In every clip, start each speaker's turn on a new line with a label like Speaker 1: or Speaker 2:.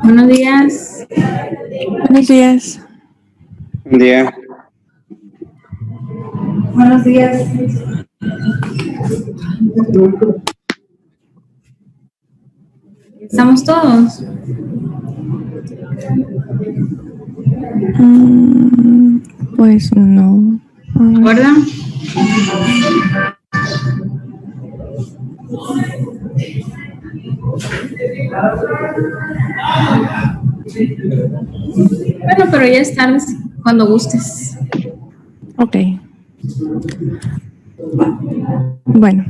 Speaker 1: Buenos días.
Speaker 2: Buenos días.
Speaker 3: Buen día.
Speaker 1: Buenos días. ¿Estamos todos?
Speaker 2: Pues no.
Speaker 1: ¿Recuerdan? Bueno, pero ya es tarde, cuando gustes.
Speaker 2: Ok. Bueno,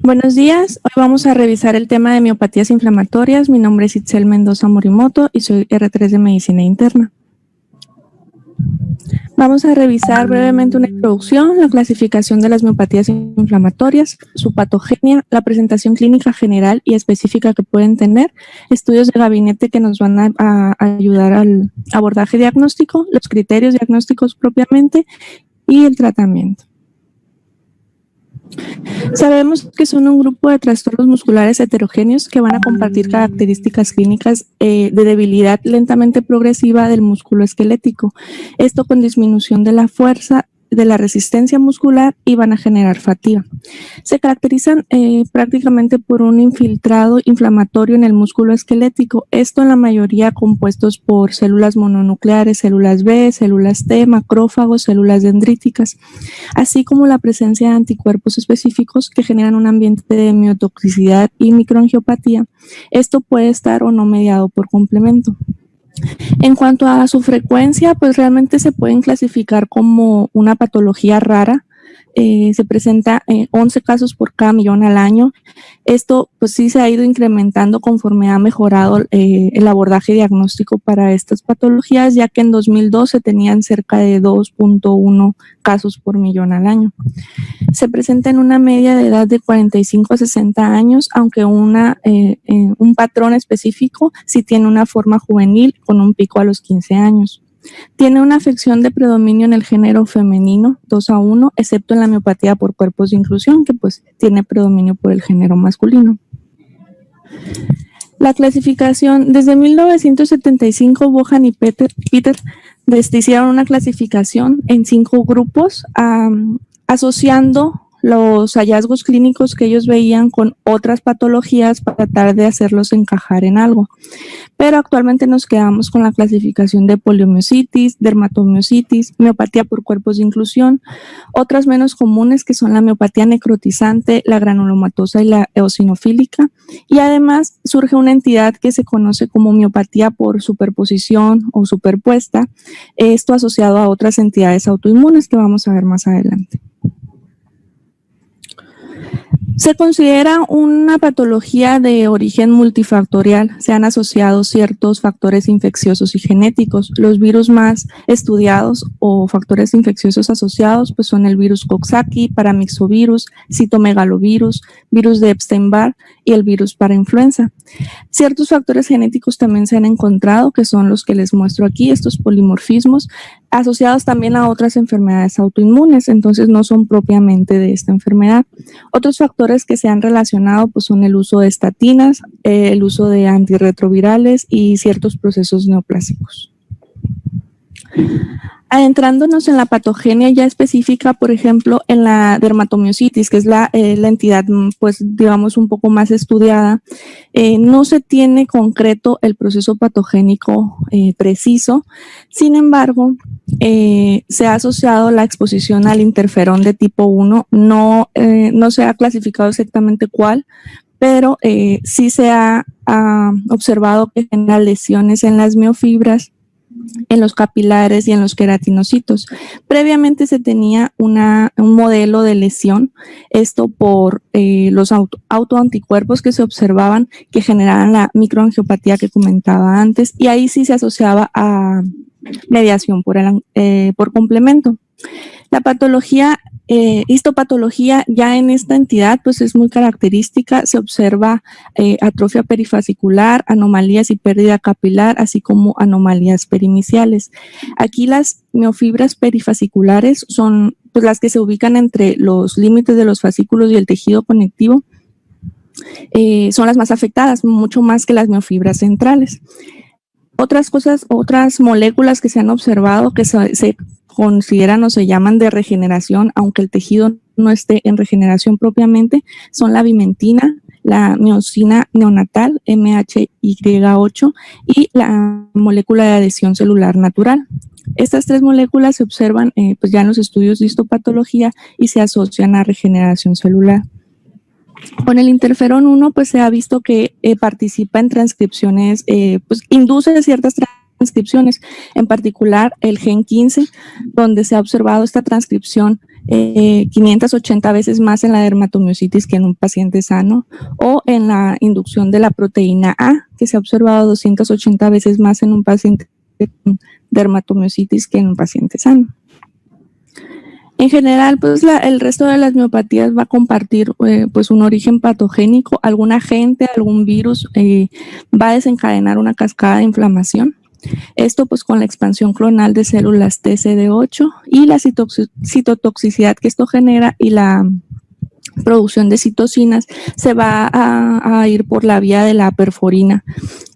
Speaker 2: buenos días. Hoy vamos a revisar el tema de miopatías inflamatorias. Mi nombre es Itzel Mendoza Morimoto y soy R3 de Medicina Interna. Vamos a revisar brevemente una introducción, la clasificación de las miopatías inflamatorias, su patogenia, la presentación clínica general y específica que pueden tener, estudios de gabinete que nos van a ayudar al abordaje diagnóstico, los criterios diagnósticos propiamente y el tratamiento. Sabemos que son un grupo de trastornos musculares heterogéneos que van a compartir características clínicas de debilidad lentamente progresiva del músculo esquelético. Esto con disminución de la fuerza, de la resistencia muscular y van a generar fatiga. Se caracterizan prácticamente por un infiltrado inflamatorio en el músculo esquelético, esto en la mayoría compuestos por células mononucleares, células B, células T, macrófagos, células dendríticas, así como la presencia de anticuerpos específicos que generan un ambiente de miotoxicidad y microangiopatía. Esto puede estar o no mediado por complemento. En cuanto a su frecuencia, pues realmente se pueden clasificar como una patología rara. Se presenta 11 casos por cada millón al año. Esto pues sí se ha ido incrementando conforme ha mejorado el abordaje diagnóstico para estas patologías, ya que en 2012 tenían cerca de 2.1 casos por millón al año. Se presenta en una media de edad de 45 a 60 años, aunque un patrón específico sí tiene una forma juvenil con un pico a los 15 años. Tiene una afección de predominio en el género femenino, 2-1, excepto en la miopatía por cuerpos de inclusión, que pues tiene predominio por el género masculino. La clasificación, desde 1975, Bohan y Peter hicieron una clasificación en 5 grupos, asociando los hallazgos clínicos que ellos veían con otras patologías para tratar de hacerlos encajar en algo. Pero actualmente nos quedamos con la clasificación de poliomiositis, dermatomiositis, miopatía por cuerpos de inclusión, otras menos comunes que son la miopatía necrotizante, la granulomatosa y la eosinofílica, y además surge una entidad que se conoce como miopatía por superposición o superpuesta, esto asociado a otras entidades autoinmunes que vamos a ver más adelante. Se considera una patología de origen multifactorial. Se han asociado ciertos factores infecciosos y genéticos. Los virus más estudiados o factores infecciosos asociados pues son el virus Coxsackie, paramyxovirus, citomegalovirus, virus de Epstein-Barr y el virus parainfluenza. Ciertos factores genéticos también se han encontrado, que son los que les muestro aquí, estos polimorfismos, asociados también a otras enfermedades autoinmunes, entonces no son propiamente de esta enfermedad. Otros factores que se han relacionado pues son el uso de estatinas, el uso de antirretrovirales y ciertos procesos neoplásicos. Adentrándonos en la patogenia ya específica, por ejemplo, en la dermatomiositis, que es la entidad, pues, digamos, un poco más estudiada, no se tiene concreto el proceso patogénico preciso. Sin embargo, se ha asociado la exposición al interferón de tipo 1, no se ha clasificado exactamente cuál, pero sí se ha observado que genera lesiones en las miofibras, en los capilares y en los queratinocitos. Previamente se tenía un modelo de lesión, esto por los autoanticuerpos que se observaban que generaban la microangiopatía que comentaba antes, y ahí sí se asociaba a mediación por complemento. La patología, histopatología ya en esta entidad pues es muy característica, se observa atrofia perifascicular, anomalías y pérdida capilar, así como anomalías perimiciales. Aquí las miofibras perifasciculares son pues las que se ubican entre los límites de los fascículos y el tejido conectivo, son las más afectadas, mucho más que las miofibras centrales. Otras moléculas que se han observado que se consideran o se llaman de regeneración, aunque el tejido no esté en regeneración propiamente, son la vimentina, la miosina neonatal, MHY8, y la molécula de adhesión celular natural. Estas tres moléculas se observan pues ya en los estudios de histopatología y se asocian a regeneración celular. Con el interferón 1, pues se ha visto que participa en transcripciones, pues induce ciertas transcripciones, en particular el gen 15, donde se ha observado esta transcripción 580 veces más en la dermatomiositis que en un paciente sano, o en la inducción de la proteína A, que se ha observado 280 veces más en un paciente con dermatomiositis que en un paciente sano. En general, pues el resto de las miopatías va a compartir pues un origen patogénico, algún agente, algún virus va a desencadenar una cascada de inflamación. Esto pues con la expansión clonal de células TCD8 y la citotoxicidad que esto genera y la producción de citocinas se va a ir por la vía de la perforina.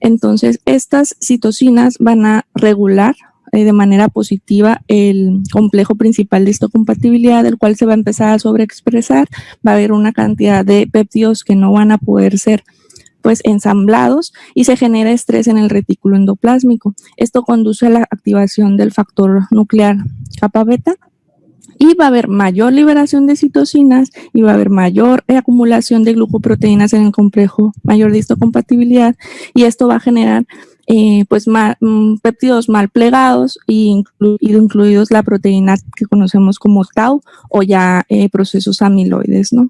Speaker 2: Entonces, estas citocinas van a regular de manera positiva el complejo principal de histocompatibilidad, del cual se va a empezar a sobreexpresar. Va a haber una cantidad de péptidos que no van a poder ser pues ensamblados y se genera estrés en el retículo endoplásmico. Esto conduce a la activación del factor nuclear kappa beta y va a haber mayor liberación de citocinas y va a haber mayor acumulación de glucoproteínas en el complejo mayor de histocompatibilidad, y esto va a generar pues péptidos mal plegados y incluidos la proteína que conocemos como tau o ya procesos amiloides, ¿no?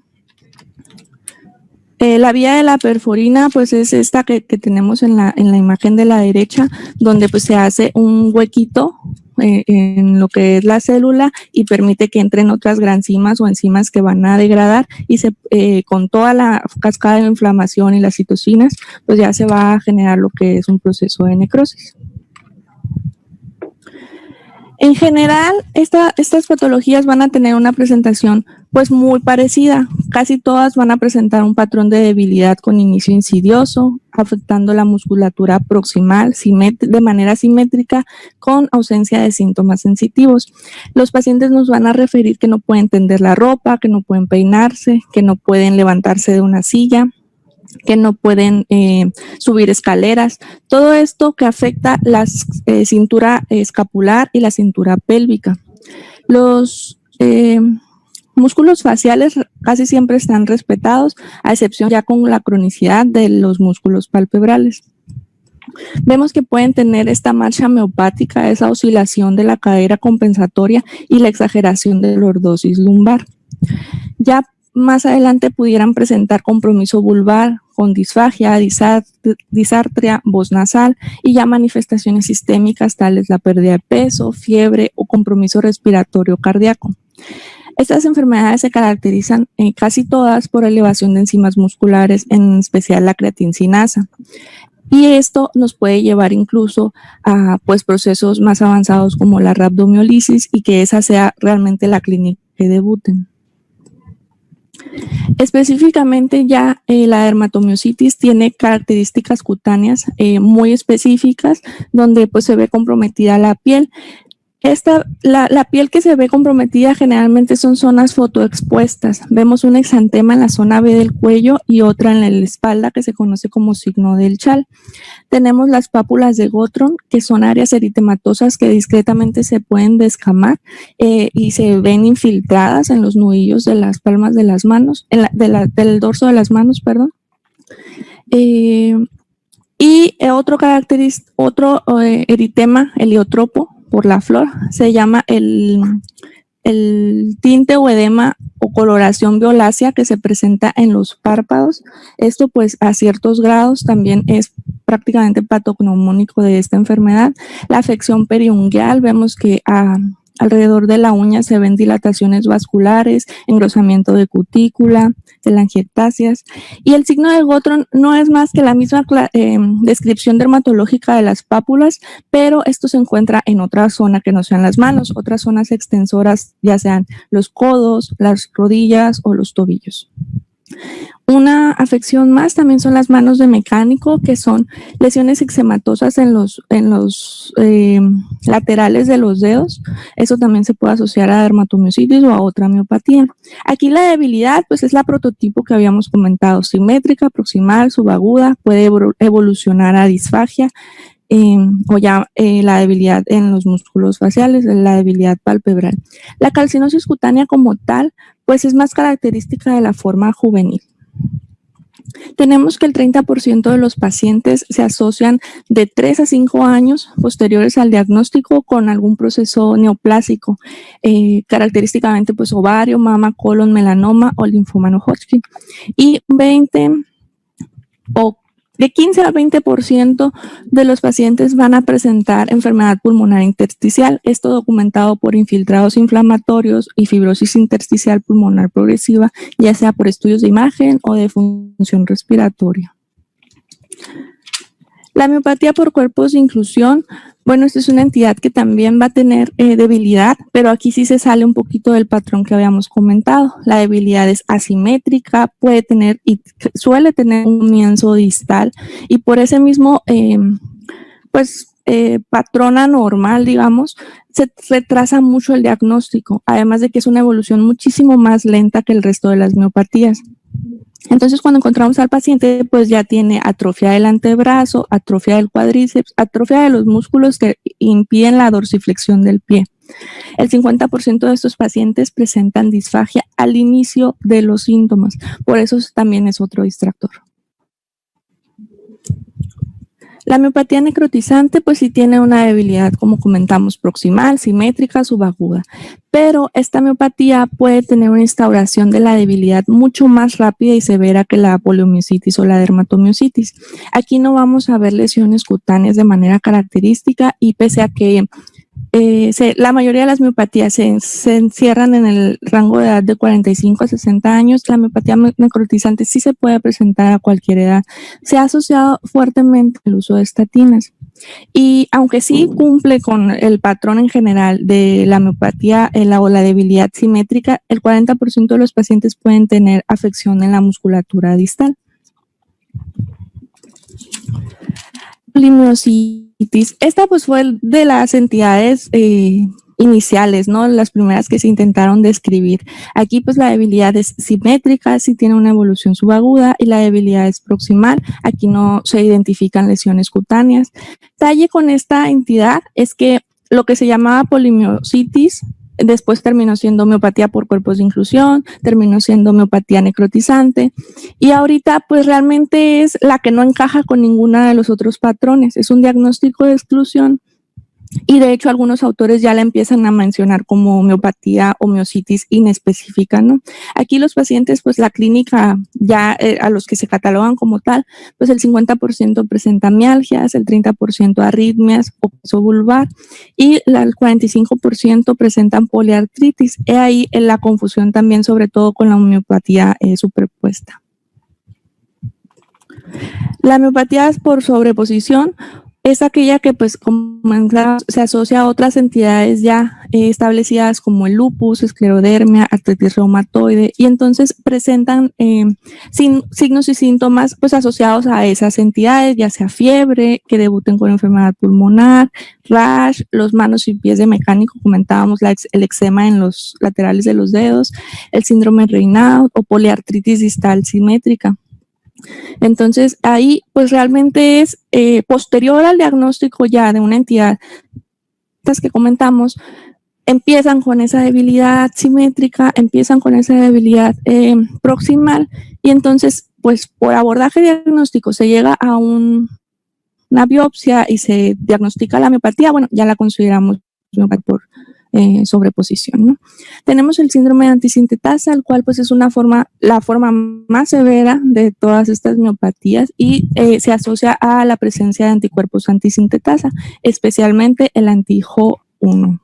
Speaker 2: La vía de la perforina pues es esta que tenemos en la imagen de la derecha, donde pues se hace un huequito en lo que es la célula y permite que entren otras granzimas o enzimas que van a degradar, y con toda la cascada de inflamación y las citocinas pues ya se va a generar lo que es un proceso de necrosis. En general, estas patologías van a tener una presentación pues muy parecida. Casi todas van a presentar un patrón de debilidad con inicio insidioso, afectando la musculatura proximal de manera simétrica, con ausencia de síntomas sensitivos. Los pacientes nos van a referir que no pueden tender la ropa, que no pueden peinarse, que no pueden levantarse de una silla, que no pueden subir escaleras. Todo esto que afecta la cintura escapular y la cintura pélvica. Los músculos faciales casi siempre están respetados, a excepción ya con la cronicidad de los músculos palpebrales. Vemos que pueden tener esta marcha miopática, esa oscilación de la cadera compensatoria y la exageración de la lordosis lumbar. Ya más adelante pudieran presentar compromiso vulvar con disfagia, disartria, voz nasal y ya manifestaciones sistémicas tales la pérdida de peso, fiebre o compromiso respiratorio cardíaco. Estas enfermedades se caracterizan casi todas por elevación de enzimas musculares, en especial la creatincinasa. Y esto nos puede llevar incluso a pues, procesos más avanzados como la rhabdomiólisis, y que esa sea realmente la clínica que debuten. Específicamente ya la dermatomiositis tiene características cutáneas muy específicas, donde pues se ve comprometida la piel. La piel que se ve comprometida generalmente son zonas fotoexpuestas. Vemos un exantema en la zona B del cuello y otra en la espalda, que se conoce como signo del chal. Tenemos las pápulas de Gottron, que son áreas eritematosas que discretamente se pueden descamar y se ven infiltradas en los nudillos de las palmas de las manos, del dorso de las manos, perdón. Y otro eritema heliotropo por la flor se llama el tinte o edema o coloración violácea, que se presenta en los párpados. Esto pues a ciertos grados también es prácticamente patognomónico de esta enfermedad. La afección periungueal, vemos que alrededor de la uña se ven dilataciones vasculares, engrosamiento de cutícula, telangiectasias, y el signo de Gottron no es más que la misma descripción dermatológica de las pápulas, pero esto se encuentra en otra zona que no sean las manos, otras zonas extensoras, ya sean los codos, las rodillas o los tobillos. Una afección más también son las manos de mecánico, que son lesiones eczematosas en los laterales de los dedos. Eso también se puede asociar a dermatomiositis o a otra miopatía. Aquí la debilidad, pues es la prototipo que habíamos comentado, simétrica, proximal, subaguda, puede evolucionar a disfagia, o ya la debilidad en los músculos faciales, la debilidad palpebral. La calcinosis cutánea como tal, pues es más característica de la forma juvenil. Tenemos que el 30% de los pacientes se asocian de 3 a 5 años posteriores al diagnóstico con algún proceso neoplásico, característicamente pues ovario, mama, colon, melanoma o linfoma no Hodgkin. Y de 15 a 20% de los pacientes van a presentar enfermedad pulmonar intersticial, esto documentado por infiltrados inflamatorios y fibrosis intersticial pulmonar progresiva, ya sea por estudios de imagen o de función respiratoria. La miopatía por cuerpos de inclusión, bueno, esta es una entidad que también va a tener debilidad, pero aquí sí se sale un poquito del patrón que habíamos comentado. La debilidad es asimétrica, puede tener y suele tener un comienzo distal y por ese mismo, patrón anormal, digamos, se retrasa mucho el diagnóstico, además de que es una evolución muchísimo más lenta que el resto de las miopatías. Entonces, cuando encontramos al paciente, pues ya tiene atrofia del antebrazo, atrofia del cuádriceps, atrofia de los músculos que impiden la dorsiflexión del pie. El 50% de estos pacientes presentan disfagia al inicio de los síntomas, por eso también es otro distractor. La miopatía necrotizante, pues sí tiene una debilidad, como comentamos, proximal, simétrica, subaguda, pero esta miopatía puede tener una instauración de la debilidad mucho más rápida y severa que la poliomiositis o la dermatomiositis. Aquí no vamos a ver lesiones cutáneas de manera característica y pese a que la mayoría de las miopatías se encierran en el rango de edad de 45 a 60 años, la miopatía necrotizante sí se puede presentar a cualquier edad. Se ha asociado fuertemente el uso de estatinas. Y aunque sí cumple con el patrón en general de la miopatía o la debilidad simétrica, el 40% de los pacientes pueden tener afección en la musculatura distal. Polimiositis. Esta pues fue de las entidades iniciales, ¿no? Las primeras que se intentaron describir. Aquí pues la debilidad es simétrica, sí tiene una evolución subaguda y la debilidad es proximal. Aquí no se identifican lesiones cutáneas. Detalle con esta entidad es que lo que se llamaba polimiositis después terminó siendo miopatía por cuerpos de inclusión, terminó siendo miopatía necrotizante y ahorita pues realmente es la que no encaja con ninguna de los otros patrones, es un diagnóstico de exclusión y de hecho algunos autores ya la empiezan a mencionar como miopatía o miositis inespecífica, ¿no? Aquí los pacientes, pues la clínica ya a los que se catalogan como tal, pues el 50% presenta mialgias, el 30% arritmias o peso vulvar y el 45% presentan poliartritis. He ahí la confusión también sobre todo con la miopatía superpuesta. La miopatía por sobreposición es aquella que pues se asocia a otras entidades ya establecidas como el lupus, esclerodermia, artritis reumatoide y entonces presentan signos y síntomas pues asociados a esas entidades, ya sea fiebre, que debuten con enfermedad pulmonar, rash, los manos y pies de mecánico, comentábamos el eczema en los laterales de los dedos, el síndrome Raynaud o poliartritis distal simétrica. Entonces ahí pues realmente es posterior al diagnóstico ya de una entidad, estas que comentamos, empiezan con esa debilidad simétrica, empiezan con esa debilidad proximal y entonces pues por abordaje diagnóstico se llega a una biopsia y se diagnostica la miopatía, bueno, ya la consideramos miopatía por sobreposición, ¿no? Tenemos el síndrome de antisintetasa, el cual pues es la forma más severa de todas estas miopatías y se asocia a la presencia de anticuerpos antisintetasa, especialmente el anti-Jo1.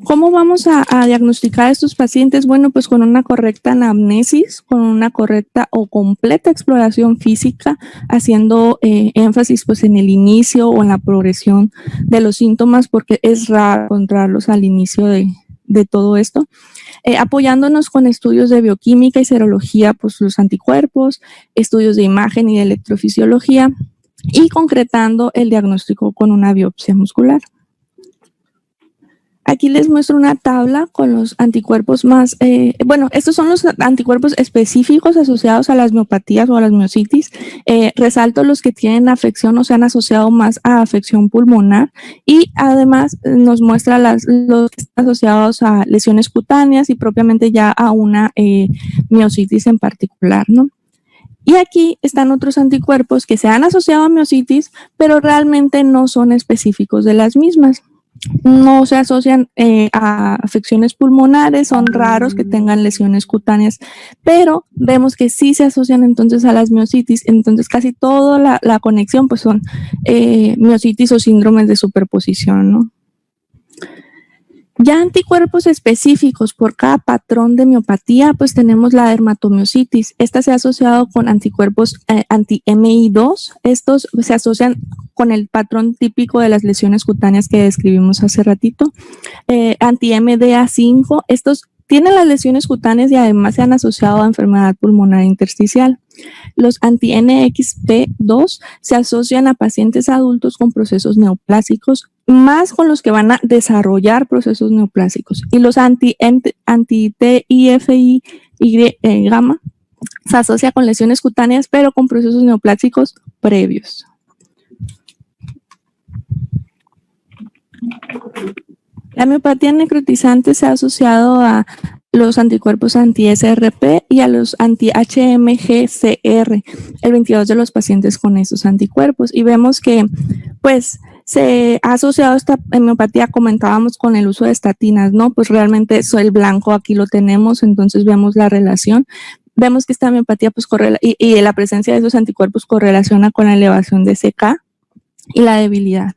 Speaker 2: ¿Cómo vamos a diagnosticar a estos pacientes? Bueno, pues con una correcta anamnesis, con una correcta o completa exploración física, haciendo énfasis pues en el inicio o en la progresión de los síntomas, porque es raro encontrarlos al inicio de todo esto. apoyándonos con estudios de bioquímica y serología, pues los anticuerpos, estudios de imagen y de electrofisiología, y concretando el diagnóstico con una biopsia muscular. Aquí les muestro una tabla con los anticuerpos más, estos son los anticuerpos específicos asociados a las miopatías o a las miositis. Resalto los que tienen afección o se han asociado más a afección pulmonar, y además nos muestra los que están asociados a lesiones cutáneas y propiamente ya a una miositis en particular, ¿no? Y aquí están otros anticuerpos que se han asociado a miositis, pero realmente no son específicos de las mismas. No se asocian a afecciones pulmonares, son raros que tengan lesiones cutáneas, pero vemos que sí se asocian entonces a las miositis. Entonces casi toda la conexión pues son miositis o síndromes de superposición, ¿no? Ya anticuerpos específicos por cada patrón de miopatía, pues tenemos la dermatomiositis. Esta se ha asociado con anticuerpos anti-MI2. Estos se asocian con el patrón típico de las lesiones cutáneas que describimos hace ratito. Anti-MDA5, estos tienen las lesiones cutáneas y además se han asociado a enfermedad pulmonar intersticial. Los anti-NXP2 se asocian a pacientes adultos con procesos neoplásicos, más con los que van a desarrollar procesos neoplásicos. Y los anti-TIFI gamma se asocia con lesiones cutáneas, pero con procesos neoplásicos previos. La miopatía necrotizante se ha asociado a los anticuerpos anti-SRP y a los anti-HMGCR, el 22 de los pacientes con estos anticuerpos. Y vemos que, pues, se ha asociado esta miopatía, comentábamos, con el uso de estatinas, ¿no? Pues realmente eso, el blanco aquí lo tenemos, entonces vemos la relación. Vemos que esta miopatía, pues, y la presencia de esos anticuerpos correlaciona con la elevación de CK y la debilidad.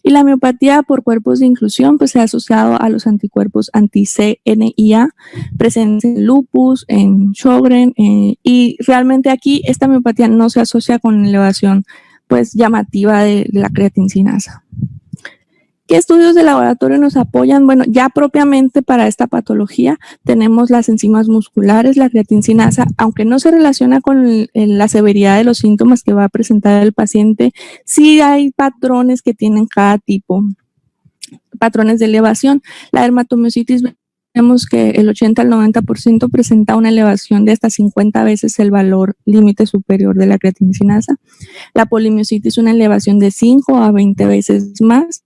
Speaker 2: Y la miopatía por cuerpos de inclusión pues se ha asociado a los anticuerpos anti-CNIA presentes en lupus, en Sjögren, y realmente aquí esta miopatía no se asocia con elevación pues llamativa de la creatincinasa. ¿Qué estudios de laboratorio nos apoyan? Bueno, ya propiamente para esta patología tenemos las enzimas musculares, la creatincinasa, aunque no se relaciona con la severidad de los síntomas que va a presentar el paciente, sí hay patrones que tienen cada tipo, patrones de elevación. La dermatomiositis, vemos que el 80 al 90% presenta una elevación de hasta 50 veces el valor límite superior de la creatincinasa. La polimiositis, una elevación de 5 a 20 veces más.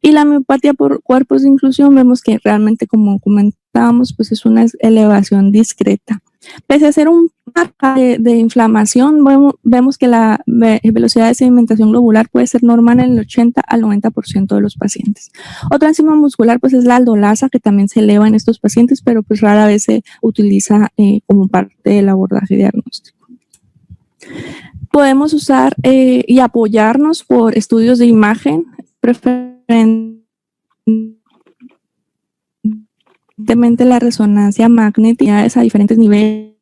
Speaker 2: Y la miopatía por cuerpos de inclusión, vemos que realmente, como comentábamos, pues es una elevación discreta. Pese a ser un marco de inflamación, vemos que la velocidad de sedimentación globular puede ser normal en el 80 al 90% de los pacientes. Otra enzima muscular pues es la aldolasa, que también se eleva en estos pacientes, pero pues rara vez se utiliza como parte del abordaje diagnóstico. Podemos usar y apoyarnos por estudios de imagen, preferentemente la resonancia magnética a diferentes niveles.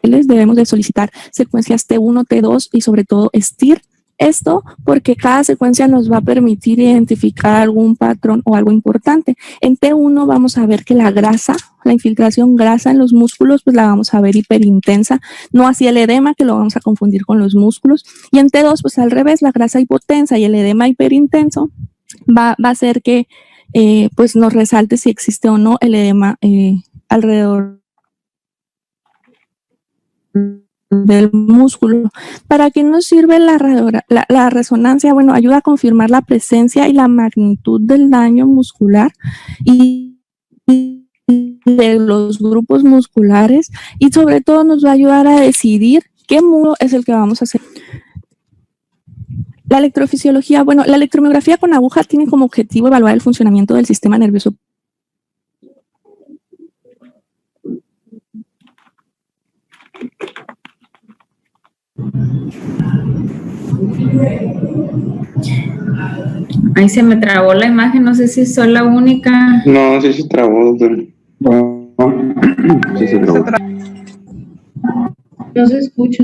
Speaker 2: Debemos de solicitar secuencias T1, T2 y sobre todo STIR. Esto porque cada secuencia nos va a permitir identificar algún patrón o algo importante. En T1 vamos a ver que la grasa, la infiltración grasa en los músculos, pues la vamos a ver hiperintensa, no así el edema, que lo vamos a confundir con los músculos. Y en T2, pues al revés, la grasa hipotensa y el edema hiperintenso va a hacer que pues nos resalte si existe o no el edema alrededor del músculo. ¿Para qué nos sirve la resonancia? Bueno, ayuda a confirmar la presencia y la magnitud del daño muscular y de los grupos musculares, y sobre todo nos va a ayudar a decidir qué músculo es el que vamos a hacer. La electrofisiología, bueno, la electromiografía con aguja tiene como objetivo evaluar el funcionamiento del sistema nervioso.
Speaker 1: Ahí se me trabó la imagen, no sé si soy la única.
Speaker 3: No, sí se trabó, doctor. No, sí se trabó.
Speaker 1: No se escucha.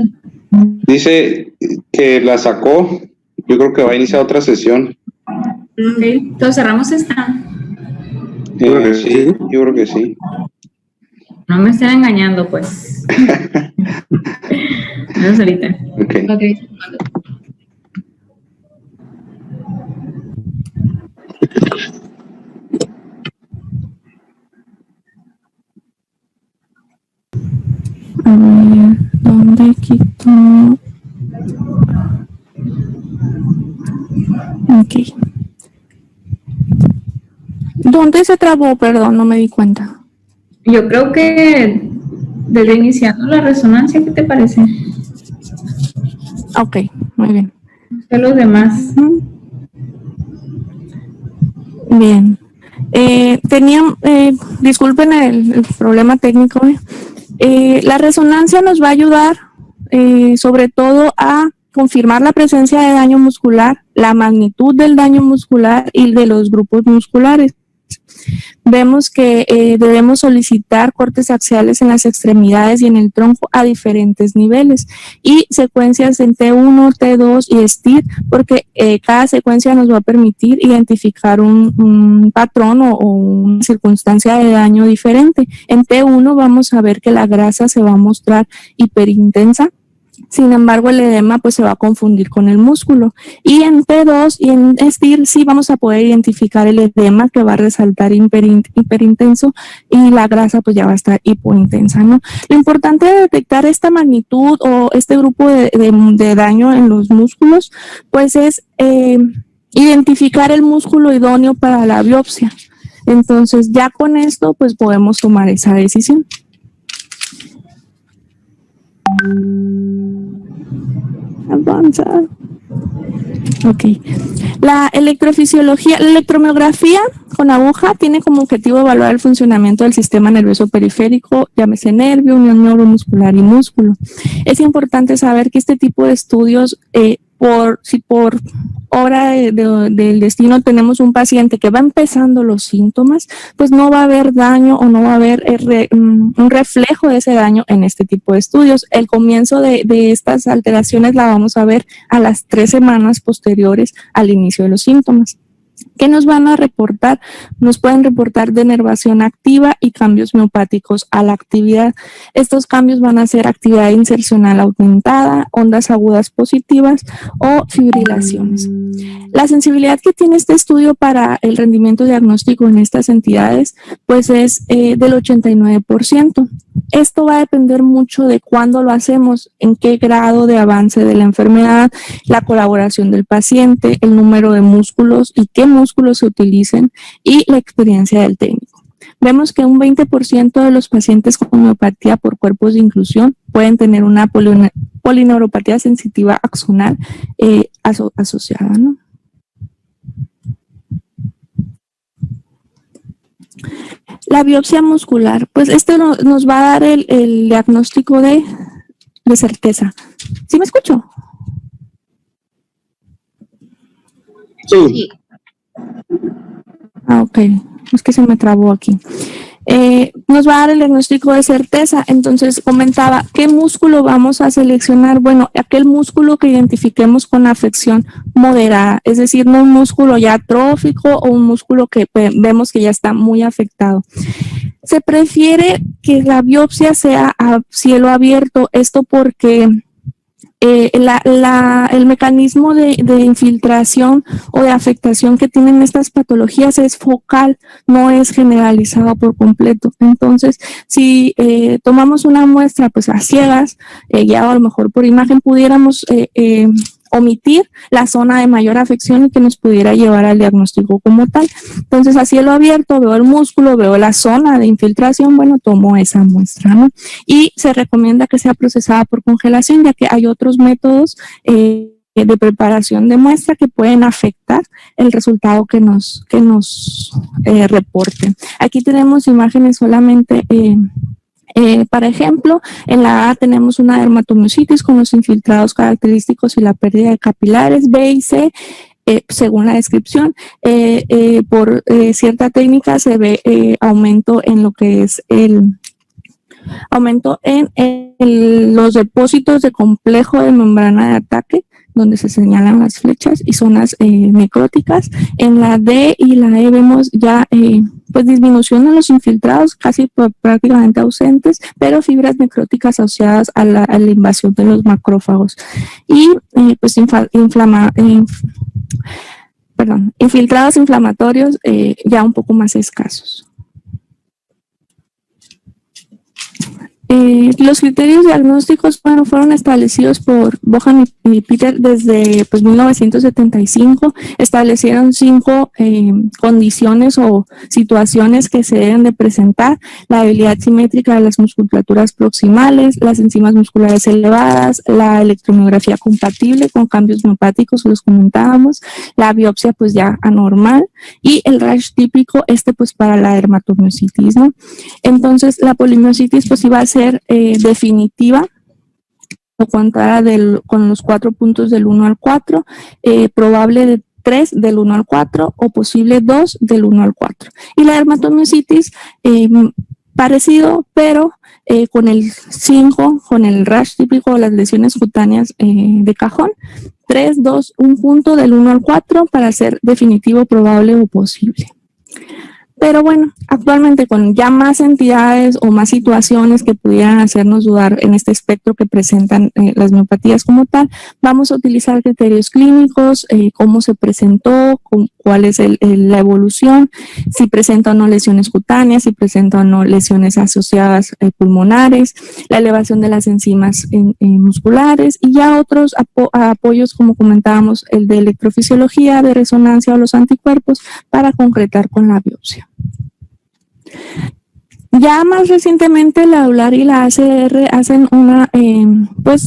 Speaker 3: Dice que la sacó. Yo creo que va a iniciar otra sesión.
Speaker 1: Ok, entonces cerramos esta.
Speaker 3: Sí, yo creo que sí.
Speaker 1: No me estén engañando, pues. No, ahorita.
Speaker 3: Ok.
Speaker 1: Ok.
Speaker 2: A ver, ¿dónde quito? Ok. ¿Dónde se trabó? Perdón, no me di cuenta.
Speaker 1: Yo creo que desde iniciando la resonancia, ¿qué te parece?
Speaker 2: Ok, muy bien.
Speaker 1: De los demás.
Speaker 2: Bien. Disculpen el problema técnico. La resonancia nos va a ayudar sobre todo a confirmar la presencia de daño muscular, la magnitud del daño muscular y de los grupos musculares. Vemos que debemos solicitar cortes axiales en las extremidades y en el tronco a diferentes niveles y secuencias en T1, T2 y STIR, porque cada secuencia nos va a permitir identificar un patrón o una circunstancia de daño diferente. En T1 vamos a ver que la grasa se va a mostrar hiperintensa. Sin embargo, el edema pues se va a confundir con el músculo. Y en P2 y en STIR sí vamos a poder identificar el edema que va a resaltar hiperintenso y la grasa pues ya va a estar hipointensa, ¿no? Lo importante de detectar esta magnitud o este grupo de daño en los músculos pues es identificar el músculo idóneo para la biopsia. Entonces ya con esto pues podemos tomar esa decisión. Avanza. Ok. La electrofisiología, la electromiografía con aguja tiene como objetivo evaluar el funcionamiento del sistema nervioso periférico, llámese nervio, unión neuromuscular y músculo. Es importante saber que este tipo de estudios, si por obra del destino tenemos un paciente que va empezando los síntomas, pues no va a haber daño o no va a haber un reflejo de ese daño en este tipo de estudios. El comienzo de estas alteraciones la vamos a ver a las 3 semanas posteriores al inicio de los síntomas. ¿Qué nos van a reportar? Nos pueden reportar denervación activa y cambios miopáticos a la actividad. Estos cambios van a ser actividad insercional aumentada, ondas agudas positivas o fibrilaciones. La sensibilidad que tiene este estudio para el rendimiento diagnóstico en estas entidades pues es del 89%. Esto va a depender mucho de cuándo lo hacemos, en qué grado de avance de la enfermedad, la colaboración del paciente, el número de músculos y qué músculos se utilicen y la experiencia del técnico. Vemos que un 20% de los pacientes con miopatía por cuerpos de inclusión pueden tener una polineuropatía sensitiva axonal asociada, ¿no? La biopsia muscular, pues esto nos va a dar el diagnóstico de certeza. ¿Sí me escucho?
Speaker 3: Sí.
Speaker 2: Ah, ok. Es que se me trabó aquí. Nos va a dar el diagnóstico de certeza. Entonces comentaba, ¿qué músculo vamos a seleccionar? Bueno, aquel músculo que identifiquemos con afección moderada, es decir, no un músculo ya atrófico o un músculo que vemos que ya está muy afectado. Se prefiere que la biopsia sea a cielo abierto, esto porque el mecanismo de infiltración o de afectación que tienen estas patologías es focal, no es generalizado por completo. Entonces, si tomamos una muestra pues a ciegas, ya a lo mejor por imagen pudiéramos omitir la zona de mayor afección y que nos pudiera llevar al diagnóstico como tal. Entonces, a cielo abierto, veo el músculo, veo la zona de infiltración, bueno, tomo esa muestra, ¿no? Y se recomienda que sea procesada por congelación, ya que hay otros métodos de preparación de muestra que pueden afectar el resultado que nos reporten. Aquí tenemos imágenes solamente para ejemplo, en la A tenemos una dermatomiositis con los infiltrados característicos y la pérdida de capilares B y C. Según la descripción, por cierta técnica se ve aumento en lo que es aumento en los depósitos de complejo de membrana de ataque donde se señalan las flechas, y zonas necróticas. En la D y la E vemos ya pues disminución en los infiltrados, casi prácticamente ausentes, pero fibras necróticas asociadas a la invasión de los macrófagos. Y pues infiltrados inflamatorios ya un poco más escasos. Los criterios diagnósticos fueron establecidos por Bohan y Peter desde 1975. Establecieron 5 condiciones o situaciones que se deben de presentar: la debilidad simétrica de las musculaturas proximales, las enzimas musculares elevadas, la electromiografía compatible con cambios miopáticos, los comentábamos, la biopsia pues ya anormal, y el rash típico pues para la dermatomiositis, ¿no? Entonces la polimiositis pues iba a ser definitiva o contara con los 4 puntos del 1 al 4, probable de 3 del 1 al 4 o posible 2 del 1 al 4. Y la dermatomiositis parecido, pero con el 5, con el rash típico de las lesiones cutáneas de cajón, 3, 2, 1 punto del 1 al 4 para ser definitivo, probable o posible. Pero bueno, actualmente con ya más entidades o más situaciones que pudieran hacernos dudar en este espectro que presentan las miopatías como tal, vamos a utilizar criterios clínicos, cómo se presentó, cuál es la evolución, si presenta o no lesiones cutáneas, si presenta o no lesiones asociadas pulmonares, la elevación de las enzimas musculares, y ya otros apoyos como comentábamos, el de electrofisiología, de resonancia o los anticuerpos para concretar con la biopsia. Ya más recientemente la EULAR y la ACR hacen una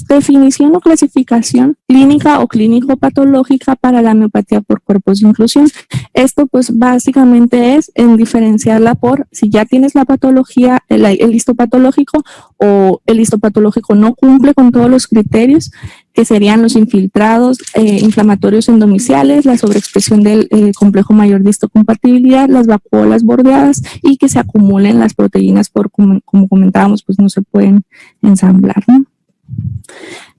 Speaker 2: definición o clasificación clínica o clínico-patológica para la miopatía por cuerpos de inclusión. Esto pues básicamente es en diferenciarla por si ya tienes la patología, el histopatológico, o el histopatológico no cumple con todos los criterios, que serían los infiltrados inflamatorios endomiciales, la sobreexpresión del complejo mayor de histocompatibilidad, las vacuolas bordeadas, y que se acumulen las proteínas como comentábamos, pues no se pueden ensamblar, ¿no?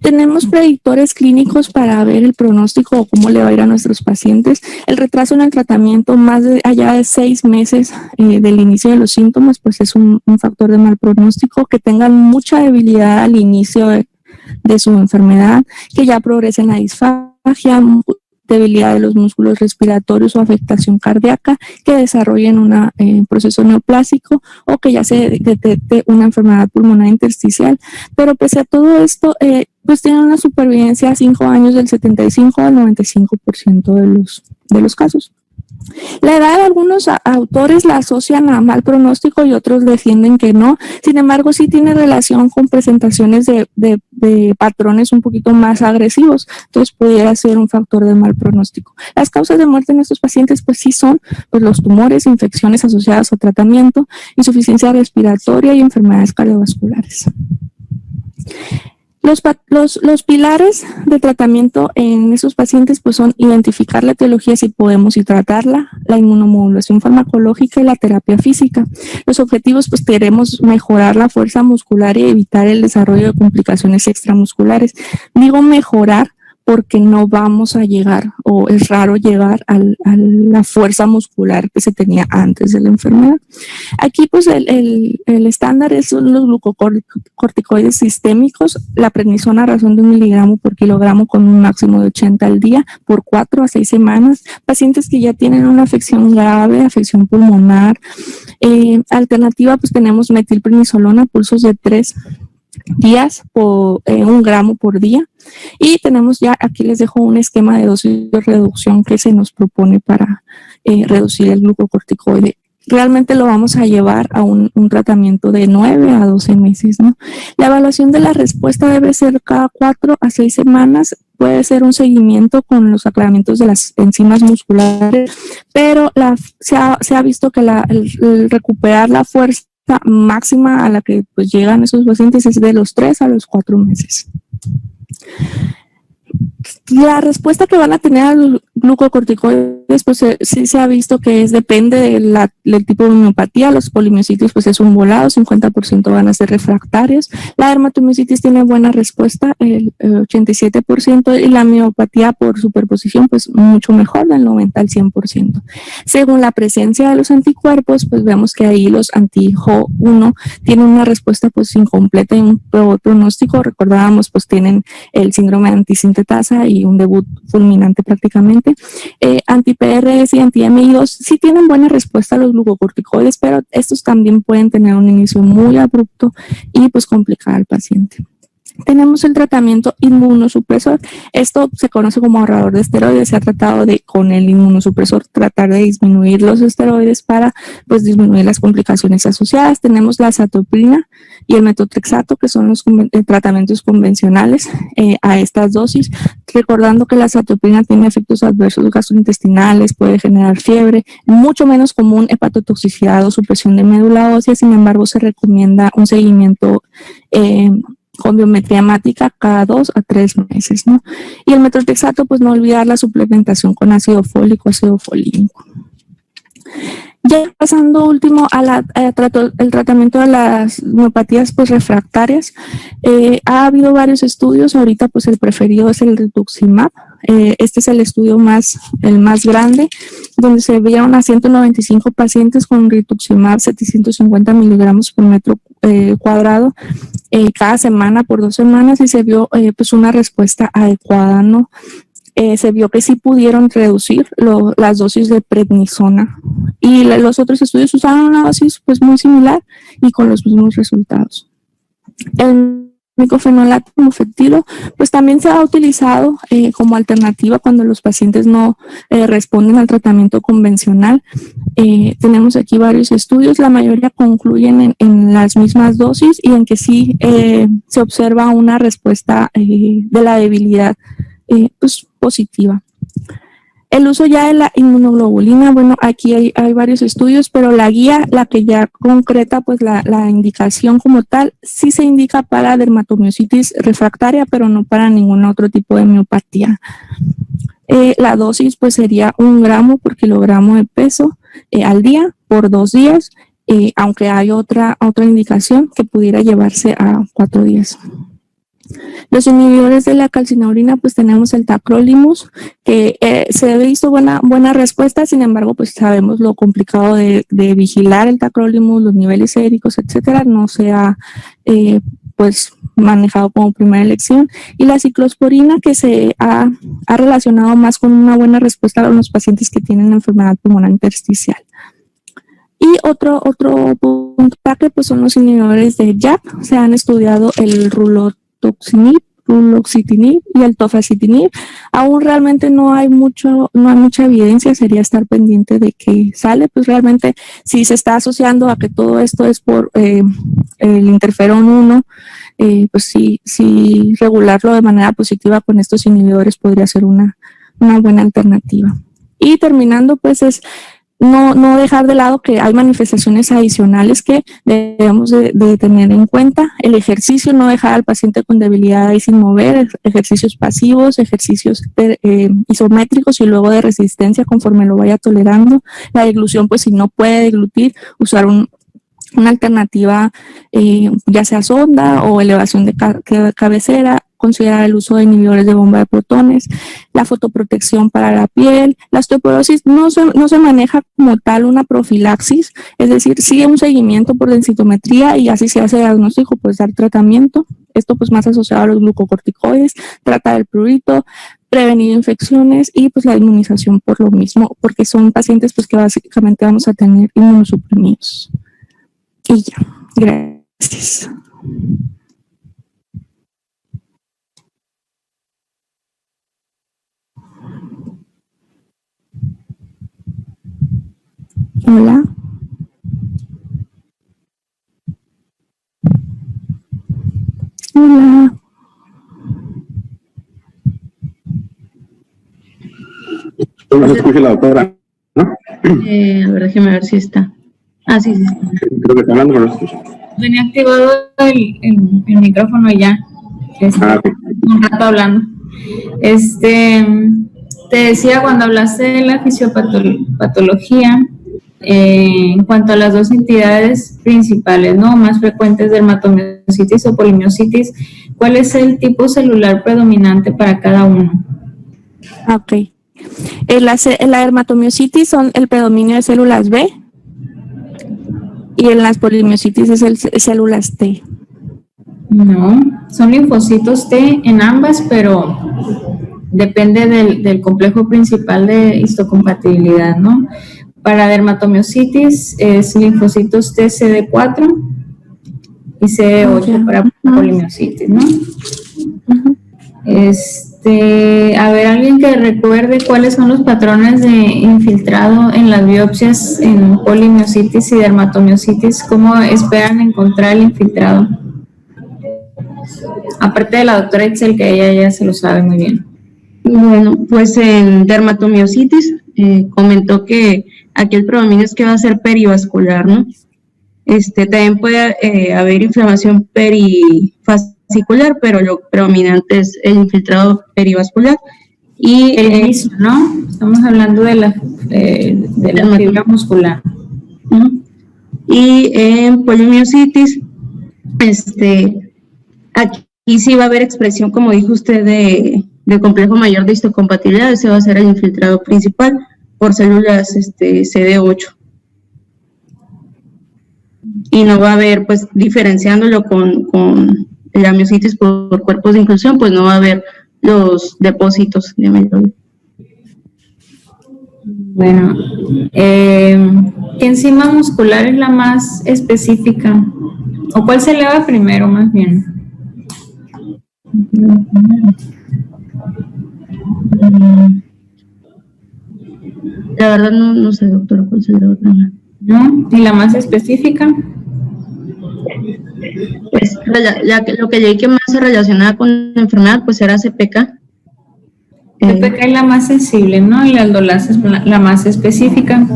Speaker 2: Tenemos predictores clínicos para ver el pronóstico o cómo le va a ir a nuestros pacientes. El retraso en el tratamiento más allá de 6 meses del inicio de los síntomas, pues es un factor de mal pronóstico. Que tengan mucha debilidad al inicio de su enfermedad, que ya progrese en la disfagia, debilidad de los músculos respiratorios o afectación cardíaca, que desarrollen un proceso neoplásico, o que ya se detecte una enfermedad pulmonar intersticial. Pero pese a todo esto, pues tienen una supervivencia a 5 años del 75 al 95% de los casos. La edad de algunos autores la asocian a mal pronóstico y otros defienden que no. Sin embargo, sí tiene relación con presentaciones de patrones un poquito más agresivos. Entonces, pudiera ser un factor de mal pronóstico. Las causas de muerte en estos pacientes, pues sí son los tumores, infecciones asociadas a tratamiento, insuficiencia respiratoria y enfermedades cardiovasculares. Los pilares de tratamiento en esos pacientes pues son identificar la etiología si podemos y tratarla, la inmunomodulación farmacológica y la terapia física. Los objetivos pues queremos mejorar la fuerza muscular y evitar el desarrollo de complicaciones extramusculares. Digo mejorar porque no vamos a llegar, o es raro llegar a la fuerza muscular que se tenía antes de la enfermedad. Aquí pues el estándar son los glucocorticoides sistémicos, la prednisona a razón de 1 miligramo por kilogramo con un máximo de 80 al día por 4 a 6 semanas. Pacientes que ya tienen una afección grave, afección pulmonar. Alternativa pues tenemos metilprednisolona, pulsos de 3 días por 1 gramo por día, y tenemos ya aquí les dejo un esquema de dosis de reducción que se nos propone para reducir el glucocorticoide. Realmente lo vamos a llevar a un tratamiento de 9 a 12 meses, ¿no? La evaluación de la respuesta debe ser cada 4 a 6 semanas, puede ser un seguimiento con los aclaramientos de las enzimas musculares, pero se ha visto que el recuperar la fuerza máxima a la que pues llegan esos pacientes es de los 3 a los 4 meses. La respuesta que van a tener al glucocorticoides, pues sí se ha visto que depende del tipo de miopatía. Los polimiositis pues es un volado, 50% van a ser refractarios. La dermatomiositis tiene buena respuesta, el 87%, y la miopatía por superposición pues mucho mejor, del 90 al 100%. Según la presencia de los anticuerpos, pues vemos que ahí los anti-Jo1 tienen una respuesta pues incompleta y un pronóstico. Recordábamos pues tienen el síndrome de antisintetasa y un debut fulminante prácticamente. Anti-PRS y anti-MI2 sí tienen buena respuesta a los glucocorticoides, pero estos también pueden tener un inicio muy abrupto y pues complicar al paciente. Tenemos el tratamiento inmunosupresor. Esto se conoce como ahorrador de esteroides. Se ha tratado de, con el inmunosupresor, tratar de disminuir los esteroides para pues disminuir las complicaciones asociadas. Tenemos la azathioprina y el metotrexato, que son los tratamientos convencionales a estas dosis, recordando que la azathioprina tiene efectos adversos gastrointestinales, puede generar fiebre, mucho menos común hepatotoxicidad o supresión de médula ósea. Sin embargo, se recomienda un seguimiento con biometría hemática cada 2 a 3 meses, ¿no? Y el metotrexato, pues no olvidar la suplementación con ácido fólico, ácido folínico. Ya pasando último el tratamiento de las miopatías pues refractarias, ha habido varios estudios. Ahorita pues el preferido es el rituximab. Este es el estudio el más grande, donde se vieron a 195 pacientes con rituximab 750 miligramos por metro cuadrado cada semana por 2 semanas, y se vio pues una respuesta adecuada, ¿no? Se vio que sí pudieron reducir las dosis de prednisona, y los otros estudios usaron una dosis pues muy similar y con los mismos resultados. El micofenolato mofetilo pues también se ha utilizado como alternativa cuando los pacientes no responden al tratamiento convencional. Tenemos aquí varios estudios, la mayoría concluyen en las mismas dosis y en que sí se observa una respuesta de la debilidad pues positiva. El uso ya de la inmunoglobulina, bueno, aquí hay varios estudios, pero la guía, la que ya concreta pues la indicación como tal, sí se indica para dermatomiositis refractaria, pero no para ningún otro tipo de miopatía. La dosis pues sería 1 gramo por kilogramo de peso al día por 2 días, aunque hay otra indicación que pudiera llevarse a 4 días. Los inhibidores de la calcineurin, pues tenemos el tacrolimus, que se ha visto buena respuesta. Sin embargo, pues sabemos lo complicado de vigilar el tacrolimus, los niveles séricos, etcétera. No se ha pues manejado como primera elección. Y la ciclosporina, que se ha relacionado más con una buena respuesta a los pacientes que tienen enfermedad pulmonar intersticial. Y otro punto pues son los inhibidores de JAK. Se han estudiado el ruloxitinib y el tofacitinib. Aún realmente no hay mucha evidencia, sería estar pendiente de que sale. Pues realmente si se está asociando a que todo esto es por el interferón 1, pues sí regularlo de manera positiva con estos inhibidores podría ser una buena alternativa. Y terminando, pues es no dejar de lado que hay manifestaciones adicionales que debemos de tener en cuenta. El ejercicio, no dejar al paciente con debilidad y sin mover, ejercicios pasivos, ejercicios isométricos y luego de resistencia conforme lo vaya tolerando. La deglución, pues si no puede deglutir, usar una alternativa, ya sea sonda o elevación de cabecera. Considerar el uso de inhibidores de bomba de protones, la fotoprotección para la piel. La osteoporosis no se maneja como tal una profilaxis, es decir, sí un seguimiento por densitometría y así se hace diagnóstico, pues dar tratamiento. Esto pues más asociado a los glucocorticoides, tratar el prurito, prevenir infecciones y pues la inmunización por lo mismo, porque son pacientes pues que básicamente vamos a tener inmunosuprimidos. Y ya, gracias. Hola. Hola.
Speaker 3: ¿No se escucha la doctora? ¿No?
Speaker 1: A ver, déjeme ver si está. Ah, sí.
Speaker 3: Creo que está hablando, pero no se escucha.
Speaker 1: Tenía activado el micrófono y ya.
Speaker 3: Okay.
Speaker 1: Un rato hablando. te decía cuando hablaste de la fisiopatología, en cuanto a las dos entidades principales, ¿no? Más frecuentes, dermatomiositis o polimiositis, ¿cuál es el tipo celular predominante para cada uno?
Speaker 2: Ok. La dermatomiositis son el predominio de células B y en las polimiositis es células T.
Speaker 1: No, son linfocitos T en ambas, pero depende del complejo principal de histocompatibilidad, ¿no? Para dermatomiositis es linfocitos T CD4 y CD8 para polimiositis, ¿no? A ver, alguien que recuerde cuáles son los patrones de infiltrado en las biopsias en polimiositis y dermatomiositis, ¿cómo esperan encontrar el infiltrado? Aparte de la doctora Itzel, que ella ya se lo sabe muy bien.
Speaker 4: Bueno, pues en dermatomiositis comentó que aquí el predominio es que va a ser perivascular, ¿no? También puede haber inflamación perifascicular, pero lo predominante es el infiltrado perivascular. Y
Speaker 1: el inicio, ¿no? Estamos hablando de la fibra muscular.
Speaker 4: Y en polimiositis, aquí sí va a haber expresión, como dijo usted, de complejo mayor de histocompatibilidad. Ese va a ser el infiltrado principal por células CD8. Y no va a haber, pues, diferenciándolo con la miositis por cuerpos de inclusión, pues no va a haber los depósitos de amiloide.
Speaker 1: Bueno, ¿qué enzima muscular es la más específica? ¿O cuál se eleva primero, más bien?
Speaker 4: La verdad no sé, doctora, cuál se eleva primero.
Speaker 1: ¿No? ¿Y la más específica?
Speaker 4: Pues lo que leí que más se relacionaba con la enfermedad, pues era CPK.
Speaker 1: CPK es la más sensible, ¿no? Y la aldolasa es la más específica.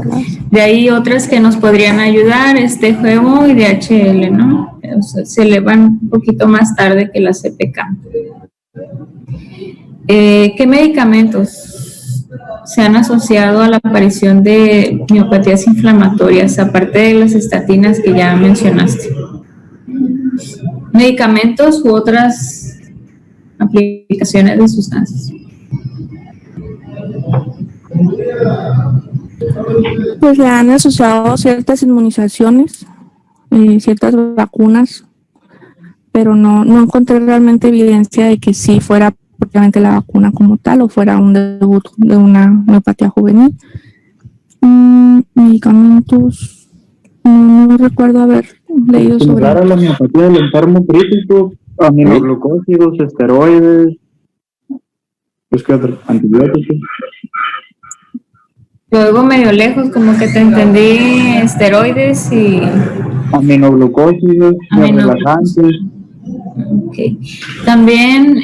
Speaker 1: De ahí otras que nos podrían ayudar, GO y DHL, ¿no? O sea, se elevan un poquito más tarde que la CPK. ¿Qué medicamentos se han asociado a la aparición de miopatías inflamatorias, aparte de las estatinas que ya mencionaste? ¿Medicamentos u otras aplicaciones de sustancias?
Speaker 2: Pues le han asociado ciertas inmunizaciones, ciertas vacunas, pero no encontré realmente evidencia de que sí fuera propiamente la vacuna como tal o fuera un debut de una miopatía juvenil. Medicamentos, no recuerdo haber leído sobre.
Speaker 5: Similar a la miopatía del enfermo crítico, aminoglucósidos, esteroides, pues que otros antibióticos.
Speaker 1: Lo oigo medio lejos, como que te entendí esteroides y...
Speaker 5: Aminoglucósidos, relajantes.
Speaker 1: Okay. También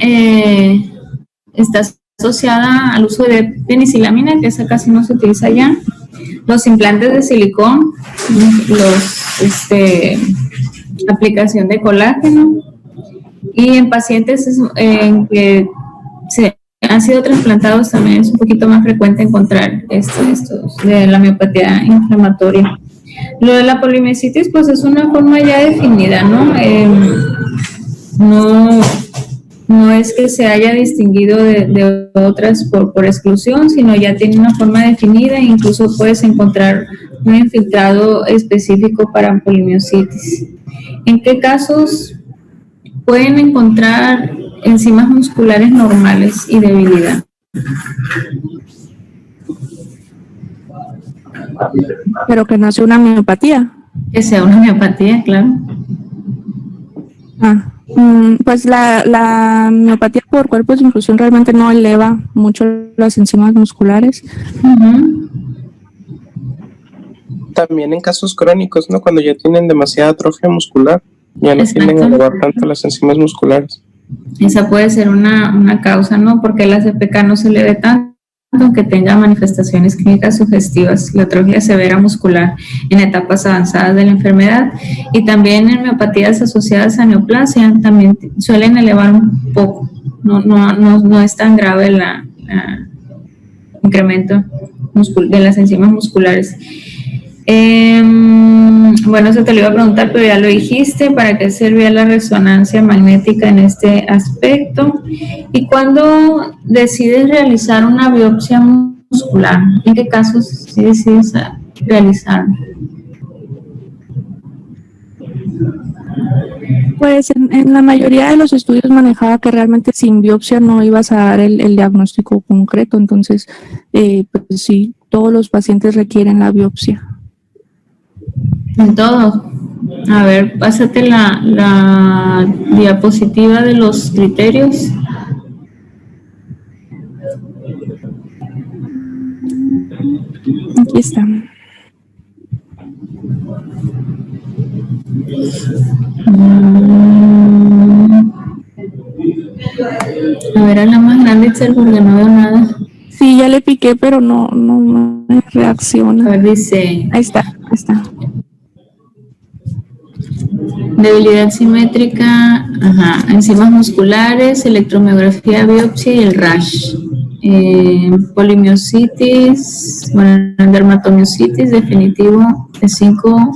Speaker 1: está asociada al uso de penicilamina, que esa casi no se utiliza ya. Los implantes de silicón, aplicación de colágeno. Y en pacientes en que han sido trasplantados también es un poquito más frecuente encontrar estos de la miopatía inflamatoria. Lo de la polimiositis, pues es una forma ya definida, ¿no? No es que se haya distinguido de otras por exclusión, sino ya tiene una forma definida e incluso puedes encontrar un infiltrado específico para polimiositis. ¿En qué casos pueden encontrar enzimas musculares normales y debilidad?
Speaker 2: Pero que no sea una miopatía.
Speaker 1: Que sea una miopatía, claro.
Speaker 2: Pues la miopatía por cuerpos de inclusión realmente no eleva mucho las enzimas musculares.
Speaker 6: También en casos crónicos, ¿no? Cuando ya tienen demasiada atrofia muscular, ya no tienden a elevar tanto las enzimas musculares.
Speaker 1: Esa puede ser una causa, ¿no? Porque la CPK no se eleve tanto, aunque tenga manifestaciones clínicas sugestivas, la atrofia severa muscular en etapas avanzadas de la enfermedad, y también en miopatías asociadas a neoplasia también suelen elevar un poco, no es tan grave incremento de las enzimas musculares. Bueno, eso te lo iba a preguntar, pero ya lo dijiste. ¿Para qué servía la resonancia magnética en este aspecto? ¿Y cuándo decides realizar una biopsia muscular? ¿En qué casos sí decides realizar?
Speaker 2: Pues en la mayoría de los estudios manejaba que realmente sin biopsia no ibas a dar el diagnóstico concreto, entonces pues sí, todos los pacientes requieren la biopsia.
Speaker 1: En todos. A ver, pásate la diapositiva de los criterios.
Speaker 2: Aquí está.
Speaker 1: A ver, a la más grande, Itzel, porque no veo nada.
Speaker 2: Sí, ya le piqué, pero no me reacciona.
Speaker 1: A ver, dice...
Speaker 2: Ahí está.
Speaker 1: Debilidad simétrica, ajá, enzimas musculares, electromiografía, biopsia y el rash. Polimiositis, bueno, dermatomiositis, definitivo de 5.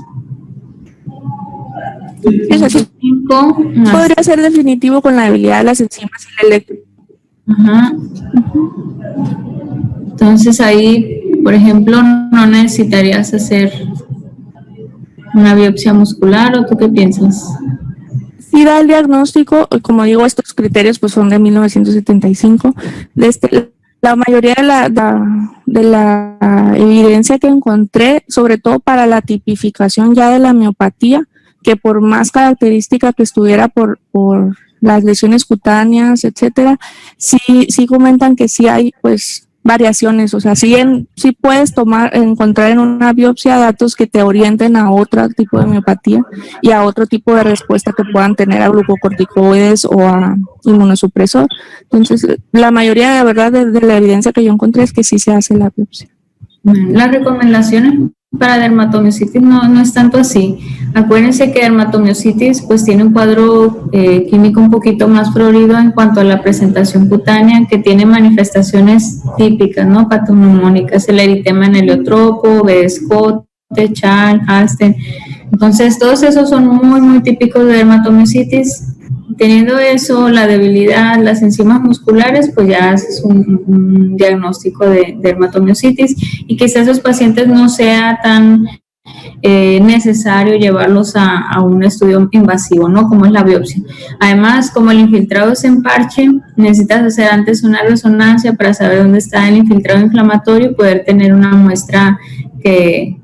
Speaker 2: Es así. Podría ser definitivo con la debilidad de las enzimas y el electro.
Speaker 1: Ajá. Entonces ahí, por ejemplo, no necesitarías hacer una biopsia muscular, ¿o tú qué piensas?
Speaker 2: Sí da el diagnóstico, como digo, estos criterios pues son de 1975. La mayoría de la evidencia que encontré, sobre todo para la tipificación ya de la miopatía, que por más característica que estuviera por las lesiones cutáneas, etcétera, sí comentan que sí hay pues variaciones, o sea, sí puedes encontrar en una biopsia datos que te orienten a otro tipo de miopatía y a otro tipo de respuesta que puedan tener a glucocorticoides o a inmunosupresor. Entonces, la mayoría de verdad de la evidencia que yo encontré es que sí se hace la biopsia.
Speaker 1: Las recomendaciones para dermatomiositis no es tanto así. Acuérdense que dermatomiositis pues tiene un cuadro químico un poquito más florido en cuanto a la presentación cutánea, que tiene manifestaciones típicas, ¿no? Patoneumónicas, el eritema en heliotropo, Scott, Chal, Halsten. Entonces todos esos son muy típicos de dermatomiositis. Teniendo eso, la debilidad, las enzimas musculares, pues ya haces un diagnóstico de dermatomiositis, y quizás esos pacientes no sea tan necesario llevarlos a un estudio invasivo, ¿no? Como es la biopsia. Además, como el infiltrado es en parche, necesitas hacer antes una resonancia para saber dónde está el infiltrado inflamatorio y poder tener una muestra que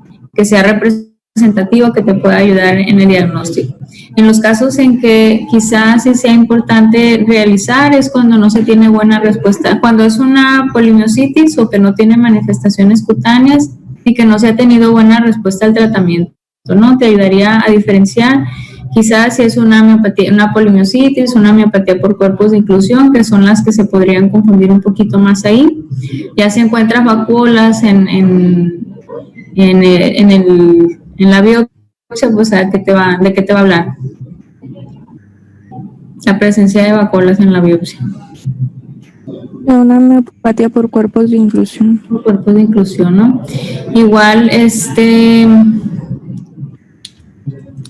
Speaker 1: sea representativa, que te pueda ayudar en el diagnóstico. En los casos en que quizás sí sea importante realizar es cuando no se tiene buena respuesta, cuando es una polimiositis o que no tiene manifestaciones cutáneas y que no se ha tenido buena respuesta al tratamiento, ¿no? Te ayudaría a diferenciar quizás si es una miopatía, una polimiositis, una miopatía por cuerpos de inclusión, que son las que se podrían confundir un poquito más ahí. Ya si encuentras vacuolas en la biopsia, pues ¿de qué te va a hablar? La presencia de vacuolas en la biopsia.
Speaker 2: Una miopatía por cuerpos de inclusión.
Speaker 1: Por cuerpos de inclusión, ¿no? Igual,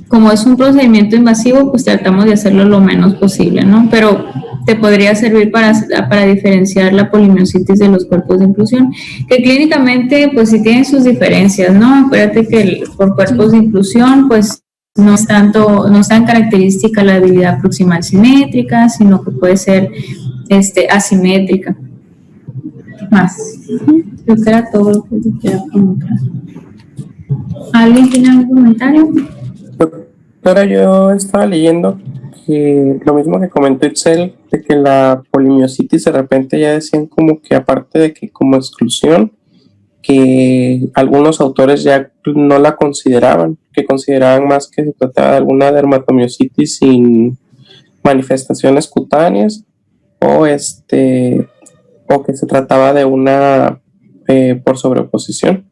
Speaker 1: como es un procedimiento invasivo, pues tratamos de hacerlo lo menos posible, ¿no? Pero te podría servir para diferenciar la polimiositis de los cuerpos de inclusión, que clínicamente, pues sí tienen sus diferencias, ¿no? Acuérdate que por cuerpos de inclusión, pues no es tan característica la debilidad proximal simétrica, sino que puede ser asimétrica. Más. Creo que era todo lo que quería preguntar. ¿Alguien tiene algún comentario?
Speaker 6: Doctora, yo estaba leyendo que lo mismo que comentó Itzel, de que la polimiositis de repente ya decían como que aparte de que como exclusión, que algunos autores ya no la consideraban, que consideraban más que se trataba de alguna dermatomiositis sin manifestaciones cutáneas o que se trataba de una por sobreposición.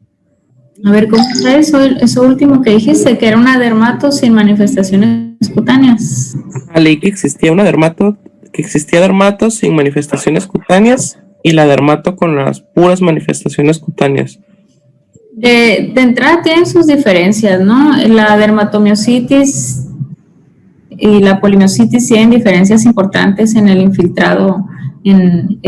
Speaker 1: A ver, ¿cómo está eso último que dijiste? Que era una dermato sin manifestaciones cutáneas.
Speaker 6: Leí que existía dermato sin manifestaciones cutáneas y la dermato con las puras manifestaciones cutáneas.
Speaker 1: De entrada tienen sus diferencias, ¿no? La dermatomiositis y la polimiositis tienen diferencias importantes en el infiltrado en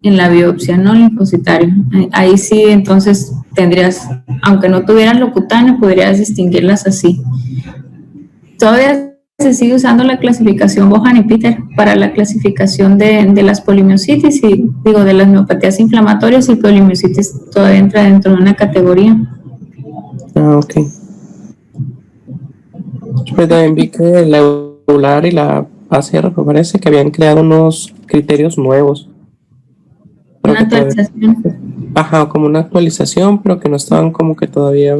Speaker 1: la biopsia, ¿no? Linfocitario. Ahí sí, entonces tendrías, aunque no tuvieran lo cutáneo, podrías distinguirlas así. Todavía se sigue usando la clasificación Bohan y Peter para la clasificación de las polimiositis y de las miopatías inflamatorias, y polimiositis todavía entra dentro de una categoría.
Speaker 6: Ah, ok. Yo también vi que la EULAR y la ACR me parece que habían creado unos criterios nuevos.
Speaker 1: Una actualización.
Speaker 6: Ajá, como una actualización, pero que no estaban como que todavía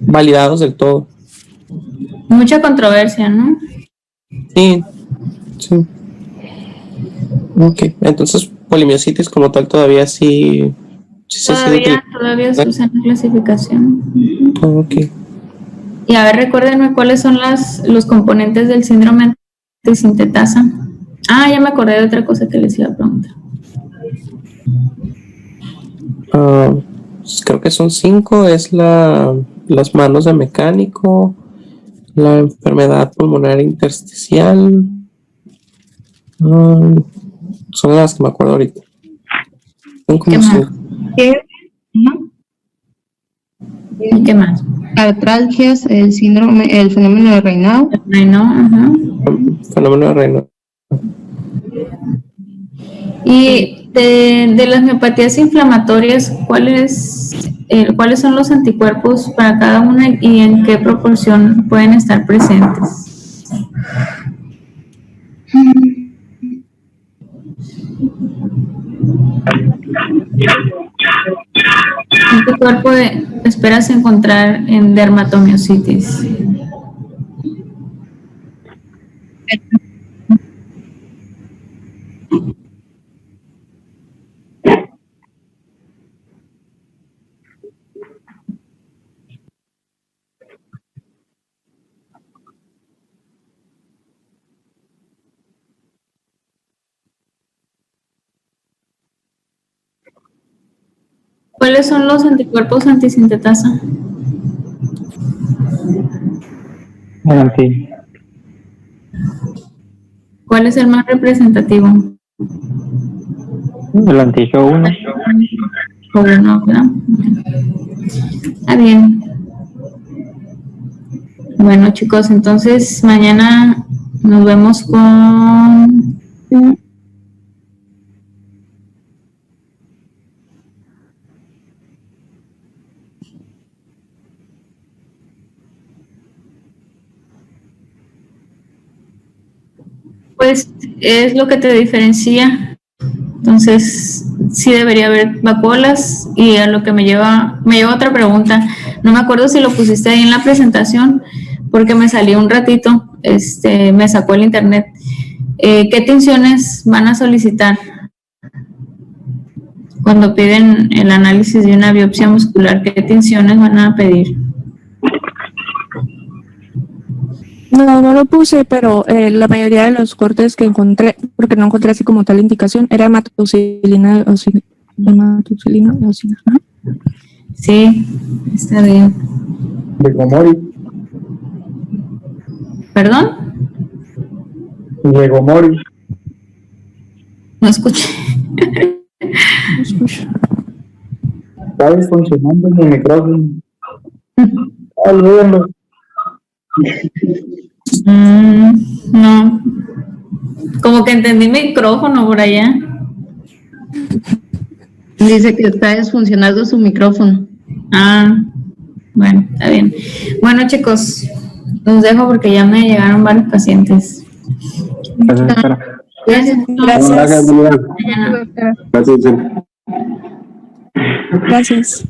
Speaker 6: validados del todo.
Speaker 1: Mucha controversia, ¿no?
Speaker 6: Sí. Ok, entonces polimiositis como tal todavía sí
Speaker 1: Todavía se usa en la clasificación.
Speaker 6: Ok.
Speaker 1: Y a ver, recuérdenme cuáles son los componentes del síndrome antisintetasa. Ah, ya me acordé de otra cosa que les iba a preguntar.
Speaker 6: Creo que son 5, es las manos de mecánico, la enfermedad pulmonar intersticial, son las que me acuerdo ahorita. Son como
Speaker 1: ¿Qué más?
Speaker 6: 5.
Speaker 1: ¿Y qué más?
Speaker 4: Artralgias, el fenómeno de Raynaud.
Speaker 6: Fenómeno de Raynaud.
Speaker 1: Y de las miopatías inflamatorias, ¿cuáles son los anticuerpos para cada una y en qué proporción pueden estar presentes? ¿Qué cuerpo esperas encontrar en dermatomiositis? ¿Cuáles son los anticuerpos antisintetasa?
Speaker 5: Sí.
Speaker 1: ¿Cuál es el más representativo?
Speaker 5: El anti-show1.
Speaker 1: ¿no? ¿Verdad? Está bien. Bueno, chicos, entonces mañana nos vemos con... Pues es lo que te diferencia. Entonces, sí debería haber vacuolas. Y a lo que me lleva otra pregunta. No me acuerdo si lo pusiste ahí en la presentación, porque me salió un ratito, me sacó el internet. ¿Qué tinciones van a solicitar cuando piden el análisis de una biopsia muscular? ¿Qué tinciones van a pedir?
Speaker 2: No lo puse, pero la mayoría de los cortes que encontré, porque no encontré así como tal indicación, era hematoxilina eosina.
Speaker 1: Sí, está bien.
Speaker 5: Legomori.
Speaker 1: ¿Perdón?
Speaker 5: Legomori.
Speaker 1: No escuché.
Speaker 5: Está funcionando mi micrófono. Olvídalo.
Speaker 1: No. Como que entendí micrófono por allá.
Speaker 4: Dice que está desfuncionando su micrófono.
Speaker 1: Bueno, está bien. Bueno, chicos, los dejo porque ya me llegaron varios pacientes.
Speaker 5: Gracias.
Speaker 2: Gracias.
Speaker 3: Gracias.
Speaker 2: Gracias.